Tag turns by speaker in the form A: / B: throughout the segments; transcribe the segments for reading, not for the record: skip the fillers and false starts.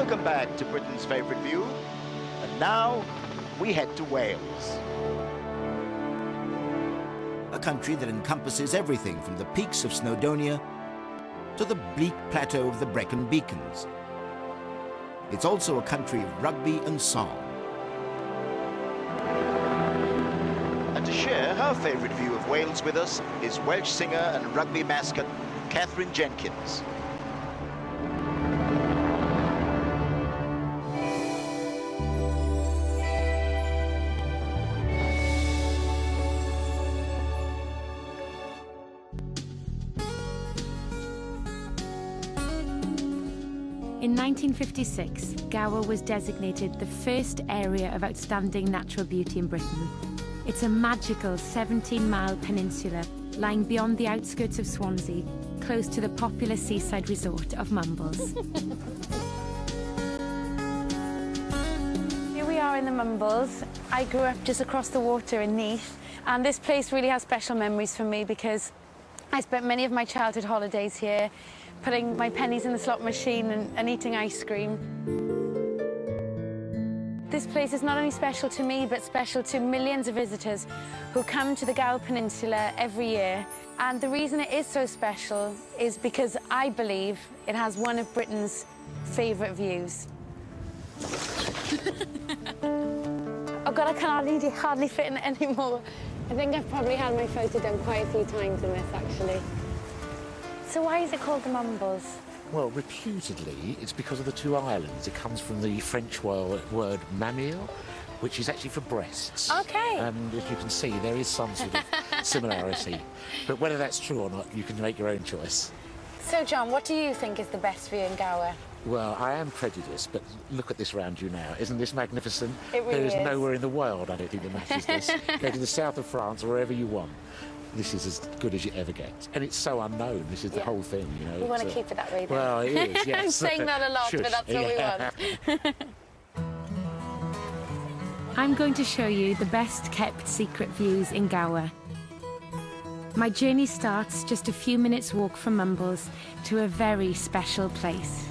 A: Welcome back to Britain's favourite view. And now we head to Wales. A country that encompasses everything from the peaks of Snowdonia to the bleak plateau of the Brecon Beacons. It's also a country of rugby and song. And to share her favourite view of Wales with us is Welsh singer and rugby mascot Catherine Jenkins.
B: In 1956, Gower was designated the first area of outstanding natural beauty in Britain. It's a magical 17-mile peninsula lying beyond the outskirts of Swansea, close to the popular seaside resort of Mumbles.
C: Here we are in the Mumbles. I grew up just across the water in Neath, and this place really has special memories for me because I spent many of my childhood holidays here, putting my pennies in the slot machine and eating ice cream. This place is not only special to me, but special to millions of visitors who come to the Gower Peninsula every year. And the reason it is so special is because I believe it has one of Britain's favourite views. Oh God, I can hardly fit in it anymore. I think I've probably had my photo done quite a few times in this, actually. So why is it called the Mumbles?
D: Well, reputedly, it's because of the two islands. It comes from the French word mamille, which is actually for breasts.
C: OK.
D: And as you can see, there is some sort of similarity. But whether that's true or not, you can make your own choice.
C: So, John, what do you think is the best view in Gower?
D: Well, I am prejudiced, but look at this round you now. Isn't this magnificent?
C: It really is.
D: There is nowhere in the world, I don't think, that matches this. Go to the south of France or wherever you want. This is as good as you ever get. And it's so unknown. This is the whole thing, you know.
C: We want to keep it that way, though.
D: Well, it is, yes.
C: I'm saying that a lot,
D: Shush.
C: but that's what we want.
B: I'm going to show you the best-kept secret views in Gower. My journey starts just a few minutes' walk from Mumbles to a very special place.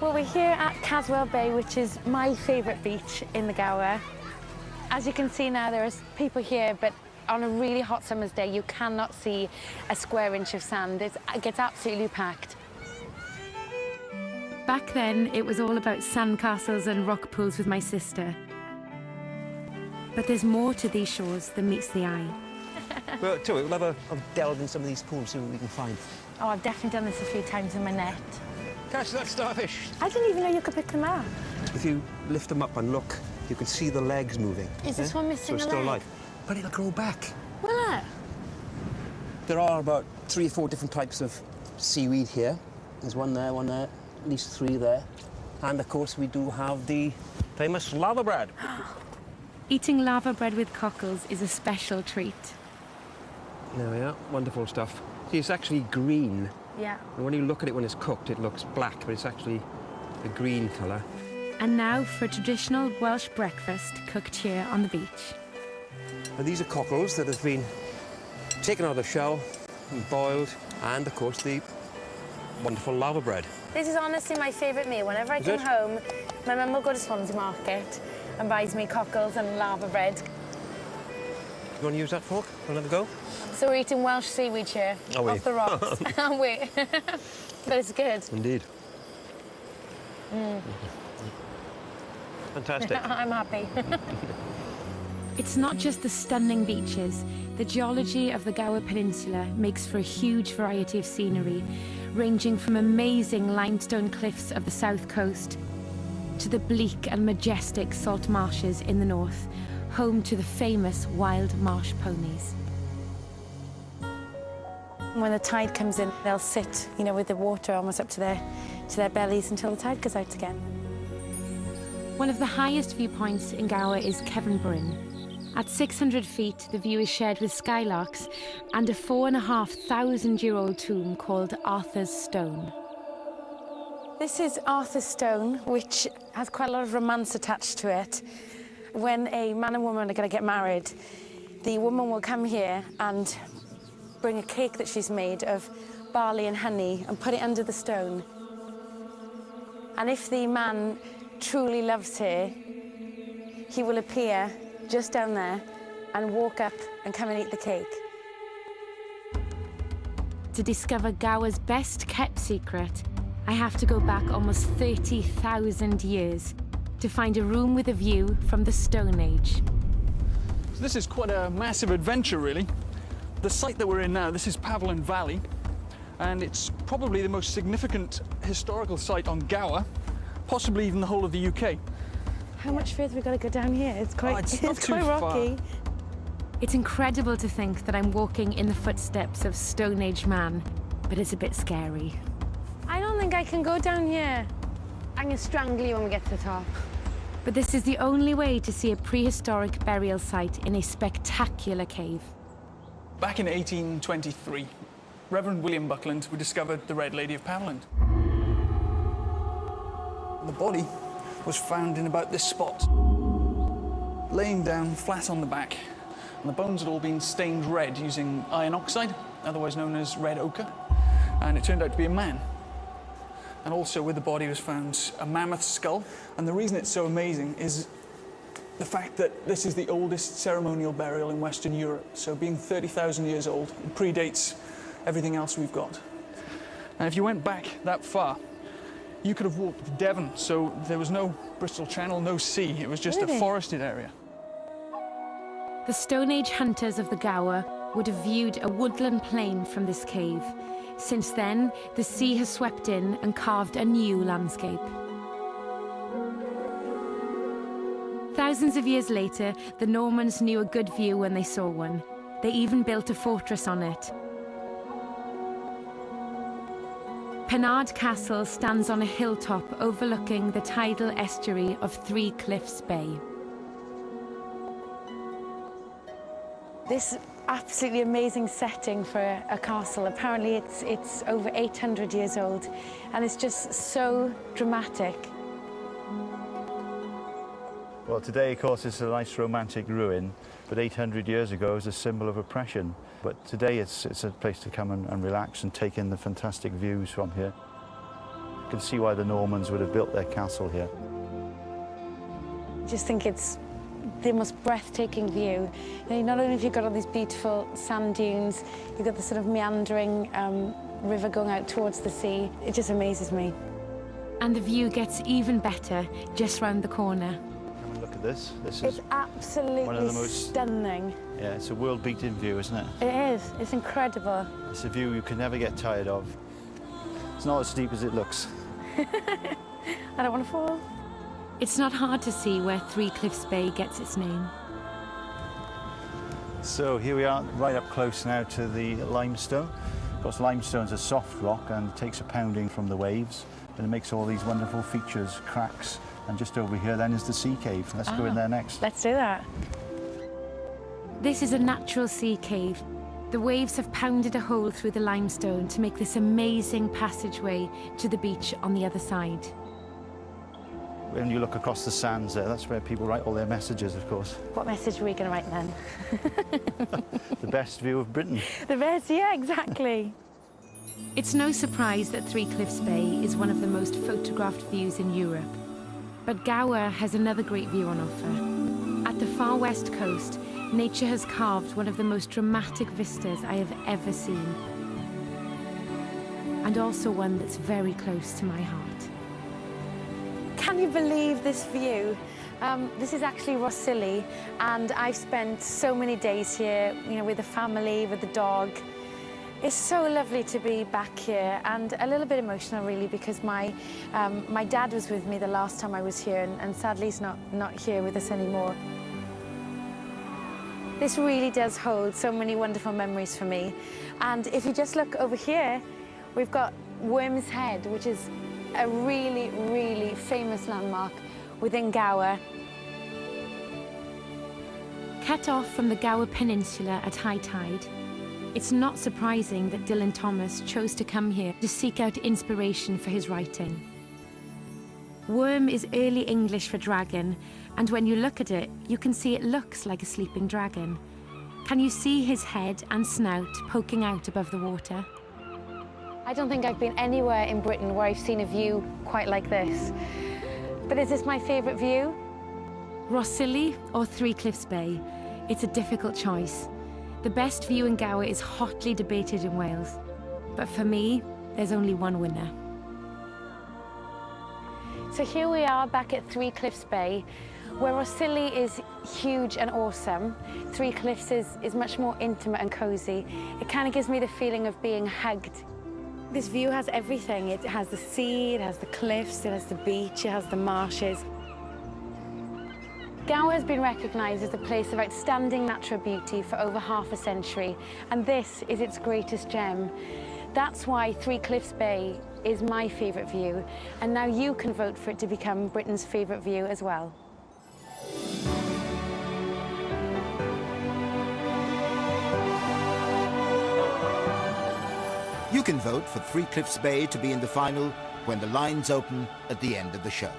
C: Well, we're here at Caswell Bay, which is my favourite beach in the Gower. As you can see now, there are people here, but on a really hot summer's day, you cannot see a square inch of sand. It gets absolutely packed.
B: Back then, it was all about sandcastles and rock pools with my sister. But there's more to these shores than meets the eye.
E: Well, tell you, we'll have a delve in some of these pools, see what we can find.
C: Oh, I've definitely done this a few times in my net.
E: Catch that starfish.
C: I didn't even know you could pick them up.
E: If you lift them up and look, you can see the legs moving.
C: Is this one missing a
E: so it's still
C: leg?
E: alive. But it'll grow back.
C: Will it?
E: There are about 3 or 4 different types of seaweed here. There's one there, at least 3 there. And, of course, we do have the famous lava bread.
B: Eating lava bread with cockles is a special treat.
E: There we are, wonderful stuff. See, it's actually green.
C: Yeah.
E: And when you look at it when it's cooked, it looks black, but it's actually a green colour.
B: And now for a traditional Welsh breakfast cooked here on the beach.
E: And these are cockles that have been taken out of the shell and boiled, and, of course, the wonderful lava bread.
C: This is honestly my favourite meal. Whenever I come home, my mum will go to Swansea Market and buys me cockles and lava bread.
E: You want to use that fork? Want to have a go?
C: So we're eating Welsh seaweed here, off the rocks, aren't we? But it's good.
E: Indeed. Fantastic.
C: I'm happy.
B: It's not just the stunning beaches. The geology of the Gower Peninsula makes for a huge variety of scenery, ranging from amazing limestone cliffs of the south coast to the bleak and majestic salt marshes in the north, home to the famous wild marsh ponies.
C: When the tide comes in, they'll sit, you know, with the water almost up to their bellies until the tide goes out again.
B: One of the highest viewpoints in Gower is Cefn Bryn. At 600 feet, the view is shared with skylarks and a 4,500-year-old tomb called Arthur's Stone.
C: This is Arthur's Stone, which has quite a lot of romance attached to it. When a man and woman are going to get married, the woman will come here and bring a cake that she's made of barley and honey and put it under the stone. And if the man truly loves her, he will appear just down there and walk up and come and eat the cake.
B: To discover Gower's best kept secret, I have to go back almost 30,000 years to find a room with a view from the Stone Age.
F: So this is quite a massive adventure, really. The site that we're in now, this is Pavelland Valley, and it's probably the most significant historical site on Gower, possibly even the whole of the UK.
C: How much further we got to go down here? It's quite,
F: it's not too
C: quite rocky.
F: far.
B: It's incredible to think that I'm walking in the footsteps of Stone Age man, but it's a bit scary.
C: I don't think I can go down here. I'm going to strangle you when we get to the top.
B: But this is the only way to see a prehistoric burial site in a spectacular cave.
F: Back in 1823, Reverend William Buckland discovered the Red Lady of Pavelland. The body was found in about this spot, laying down flat on the back, and the bones had all been stained red using iron oxide, otherwise known as red ochre, and it turned out to be a man. And also with the body was found a mammoth skull, and the reason it's so amazing is the fact that this is the oldest ceremonial burial in Western Europe, so being 30,000 years old, it predates everything else we've got. And if you went back that far, you could have walked to Devon, so there was no Bristol Channel, no sea, it was just
C: Really?
F: a forested area.
B: The Stone Age hunters of the Gower would have viewed a woodland plain from this cave. Since then, the sea has swept in and carved a new landscape. Thousands of years later, the Normans knew a good view when they saw one. They even built a fortress on it. Pennard Castle stands on a hilltop overlooking the tidal estuary of Three Cliffs Bay.
C: This absolutely amazing setting for a castle. Apparently it's over 800 years old, and it's just so dramatic.
G: Well, today, of course, it's a nice romantic ruin, but 800 years ago it was a symbol of oppression. But today it's a place to come and relax and take in the fantastic views from here. You can see why the Normans would have built their castle here.
C: I just think it's the most breathtaking view. You know, not only have you got all these beautiful sand dunes, you've got the sort of meandering river going out towards the sea. It just amazes me.
B: And the view gets even better just round the corner.
G: Come and look at this. This
C: It's
G: is
C: absolutely
G: one of the most
C: stunning.
G: Yeah, it's a world-beating view, isn't it?
C: It is. It's incredible.
G: It's a view you can never get tired of. It's not as steep as it looks.
C: I don't want to fall.
B: It's not hard to see where Three Cliffs Bay gets its name.
G: So here we are, right up close now to the limestone. Of course, limestone's a soft rock and takes a pounding from the waves, and it makes all these wonderful features, cracks. And just over here then is the sea cave. Let's go in there next.
C: Let's do that.
B: This is a natural sea cave. The waves have pounded a hole through the limestone to make this amazing passageway to the beach on the other side.
G: When you look across the sands there, that's where people write all their messages, of course.
C: What message are we going to write then?
G: The best view of Britain.
C: The best, yeah, exactly.
B: It's no surprise that Three Cliffs Bay is one of the most photographed views in Europe. But Gower has another great view on offer. At the far west coast, nature has carved one of the most dramatic vistas I have ever seen. And also one that's very close to my heart.
C: Can you believe this view? This is actually Rhossili, and I've spent so many days here, you know, with the family, with the dog. It's so lovely to be back here, and a little bit emotional, really, because my dad was with me the last time I was here, and sadly he's not here with us anymore. This really does hold so many wonderful memories for me. And if you just look over here, we've got Worm's Head, which is a really, really famous landmark within Gower.
B: Cut off from the Gower Peninsula at high tide, it's not surprising that Dylan Thomas chose to come here to seek out inspiration for his writing. Worm is early English for dragon, and when you look at it, you can see it looks like a sleeping dragon. Can you see his head and snout poking out above the water?
C: I don't think I've been anywhere in Britain where I've seen a view quite like this. But is this my favourite view?
B: Rhossili or Three Cliffs Bay? It's a difficult choice. The best view in Gower is hotly debated in Wales. But for me, there's only one winner.
C: So here we are back at Three Cliffs Bay, where Rhossili is huge and awesome. Three Cliffs is much more intimate and cosy. It kind of gives me the feeling of being hugged. This view has everything. It has the sea, it has the cliffs, it has the beach, it has the marshes. Gower has been recognised as a place of outstanding natural beauty for over half a century, and this is its greatest gem. That's why Three Cliffs Bay is my favourite view, and now you can vote for it to become Britain's favourite view as well.
A: You can vote for Three Cliffs Bay to be in the final when the lines open at the end of the show.